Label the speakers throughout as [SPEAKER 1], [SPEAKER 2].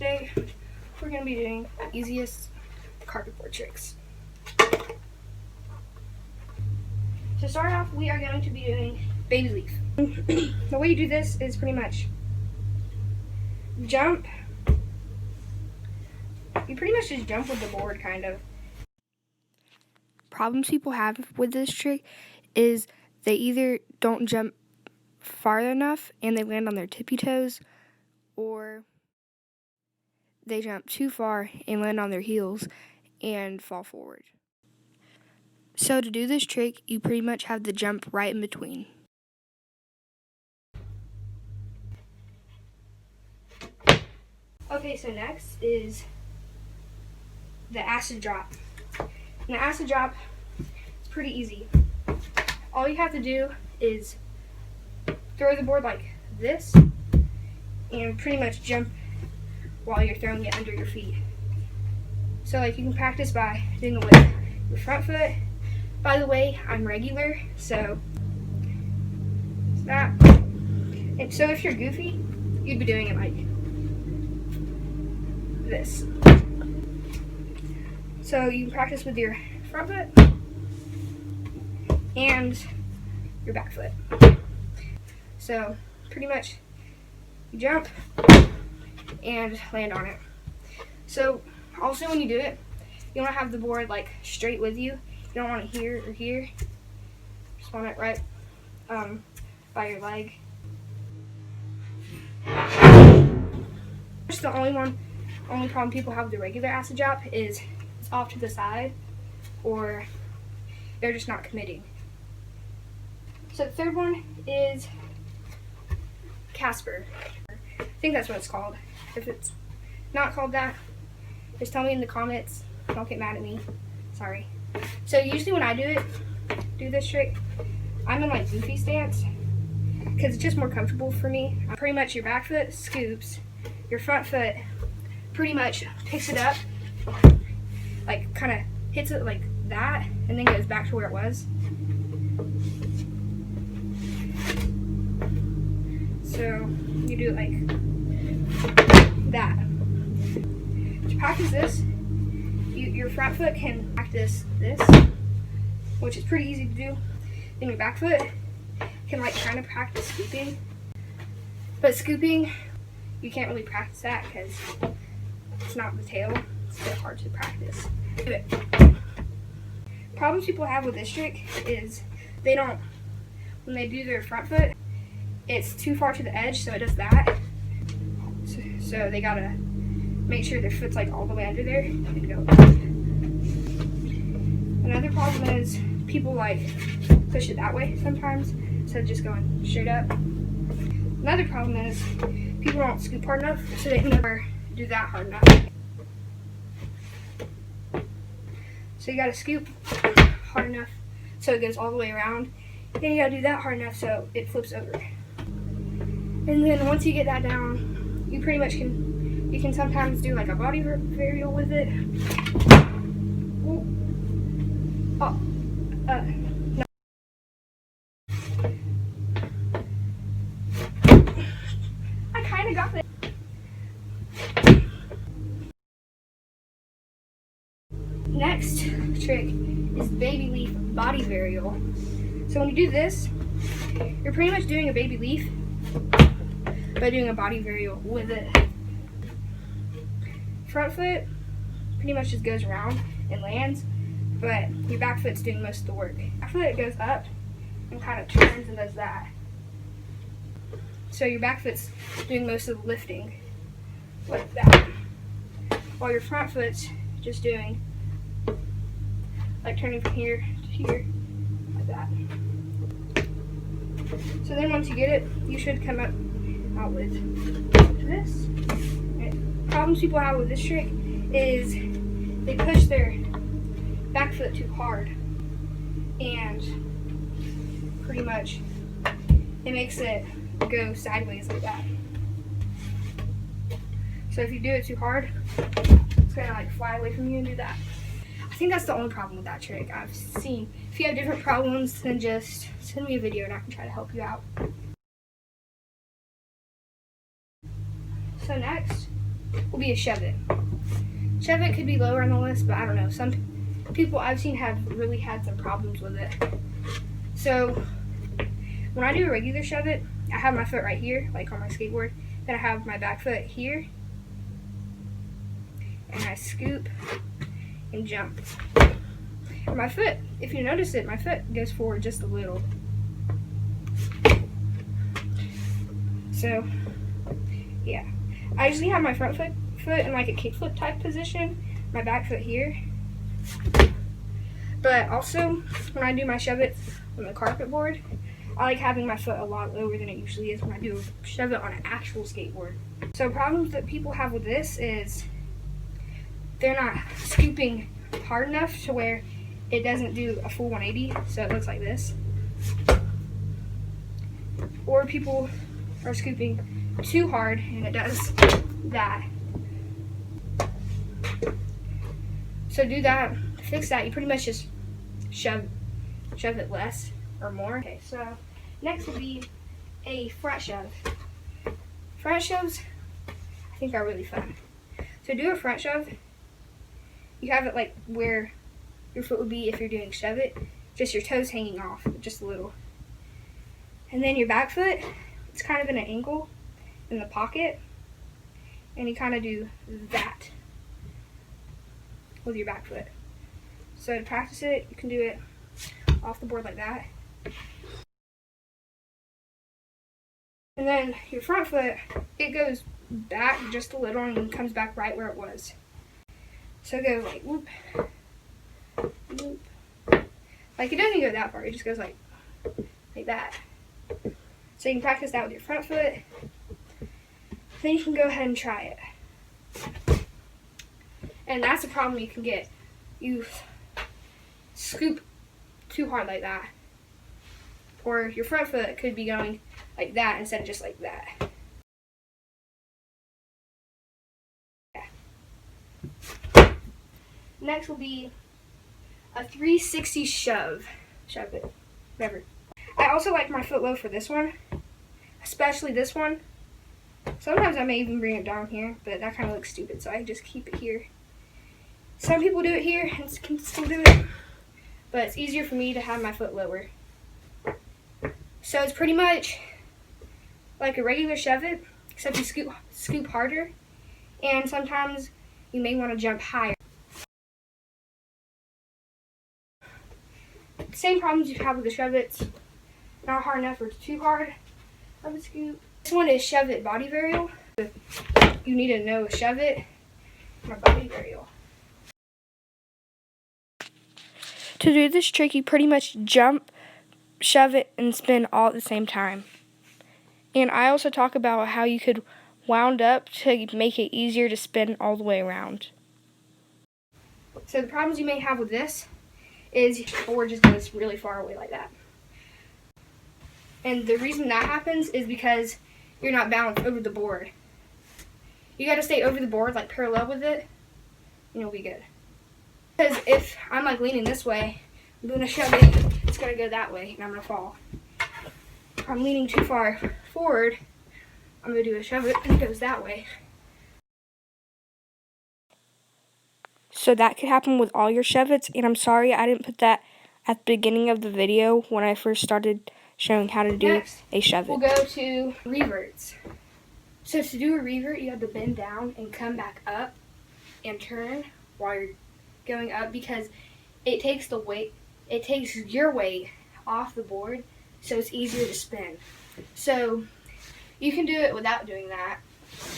[SPEAKER 1] Today, we're going to be doing the easiest carpetboard tricks. To start off, we are going to be doing baby leaf. The way you do this is pretty much jump. You pretty much just jump with the board, kind of. Problems people have with this trick is they either don't jump far enough and they land on their tippy toes, or they jump too far and land on their heels and fall forward. So to do this trick, you pretty much have to jump right in between. Okay, so next is the acid drop. And the acid drop is pretty easy. All you have to do is throw the board like this and pretty much jump while you're throwing it under your feet. So like you can practice by doing it with your front foot. By the way, I'm regular, so that. And so if you're goofy, you'd be doing it like this. So you can practice with your front foot and your back foot. So pretty much you jump and land on it. So also when you do it, you want to have the board like straight with you. You don't want it here or here. Just want it right by your leg. Just the only problem people have with the regular acid drop is it's off to the side, or they're just not committing. So the third one is Casper. I think that's what it's called. If it's not called that, just tell me in the comments. Don't get mad at me. Sorry. So usually when I do this trick, I'm in like goofy stance because it's just more comfortable for me. Pretty much your back foot scoops, your front foot pretty much picks it up, like kind of hits it like that, and then goes back to where it was. So you do it like that. To practice this, your front foot can practice this, which is pretty easy to do. Then your back foot can like kind of practice scooping. But scooping, you can't really practice that because it's not the tail. It's a bit hard to practice. But problems people have with this trick is when they do their front foot, it's too far to the edge, so it does that. So they gotta make sure their foot's like all the way under there and go. Another problem is people like push it that way sometimes instead of just going straight up. Another problem is people don't scoop hard enough, so they can never do that hard enough. So you gotta scoop hard enough so it goes all the way around. Then you gotta do that hard enough so it flips over. And then once you get that down, you pretty much you can sometimes do like a body varial with it. No. I kind of got it. Next trick is baby leaf body varial. So when you do this, you're pretty much doing a baby leaf by doing a body varial with it. Front foot pretty much just goes around and lands, but your back foot's doing most of the work. Back foot goes up and kind of turns and does that. So your back foot's doing most of the lifting like that, while your front foot's just doing like turning from here to here like that. So then once you get it, you should come out with this. Problems people have with this trick is they push their back foot too hard, and pretty much it makes it go sideways like that. So if you do it too hard, it's gonna like fly away from you and do that. I think that's the only problem with that trick I've seen. If you have different problems, then just send me a video and I can try to help you out. So next will be a shove it. Shove it could be lower on the list, but I don't know. Some people I've seen have really had some problems with it. So when I do a regular shove it, I have my foot right here, like on my skateboard. Then I have my back foot here, and I scoop and jump. And my foot, if you notice it, my foot goes forward just a little. So, yeah. I usually have my front foot in like a kickflip type position, my back foot here. But also, when I do my shove it on the carpet board, I like having my foot a lot lower than it usually is when I do a shove it on an actual skateboard. So problems that people have with this is they're not scooping hard enough to where it doesn't do a full 180, so it looks like this. Or people are scooping too hard and it does that. So do that, to fix that, you pretty much just shove it less or more. Okay, so next will be a front shove. Front shoves, I think, are really fun. So do a front shove. You have it like where your foot would be if you're doing shove it, just your toes hanging off, just a little. And then your back foot, it's kind of in an angle in the pocket, and you kind of do that with your back foot. So to practice it, you can do it off the board like that. And then your front foot, it goes back just a little and comes back right where it was. So go like whoop, whoop. Like it doesn't go that far, it just goes like that. So you can practice that with your front foot. Then you can go ahead and try it. And that's a problem you can get. You scoop too hard like that. Or your front foot could be going like that instead of just like that. Yeah. Next will be a 360 shove. Shove it. Whatever. I also like my foot low for this one. Especially this one. Sometimes I may even bring it down here, but that kind of looks stupid, so I just keep it here. Some people do it here and can still do it, but it's easier for me to have my foot lower. So it's pretty much like a regular shove it, except you scoop harder, and sometimes you may want to jump higher. Same problems you have with the shove it's not hard enough or too hard of a scoop. This one is shove it body varial. You need to know shove it and a body varial. To do this trick, you pretty much jump, shove it, and spin all at the same time. And I also talk about how you could wound up to make it easier to spin all the way around. So the problems you may have with this is your board just goes really far away like that. And the reason that happens is because you're not balanced over the board. You got to stay over the board, like parallel with it, and you'll be good. Because if I'm like leaning this way, I'm going to shove it, it's going to go that way, and I'm going to fall. If I'm leaning too far forward, I'm going to do a shove it, and it goes that way. So that could happen with all your shove-its, and I'm sorry I didn't put that at the beginning of the video when I first started showing how to do
[SPEAKER 2] Next,
[SPEAKER 1] a shove-it.
[SPEAKER 2] We'll go to reverts. So to do a revert, you have to bend down and come back up and turn while you're going up, because it takes your weight off the board, so it's easier to spin. So you can do it without doing that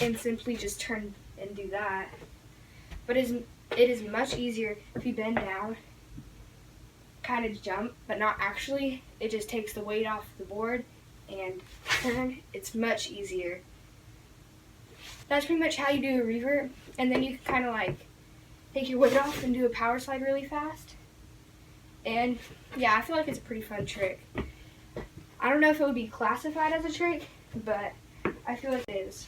[SPEAKER 2] and simply just turn and do that. But it is much easier if you bend down, kind of jump, but not actually. It just takes the weight off the board and turn. It's much easier. That's pretty much how you do a revert, and then you can kind of like take your weight off and do a power slide really fast. And yeah, I feel like it's a pretty fun trick. I don't know if it would be classified as a trick, but I feel like it is.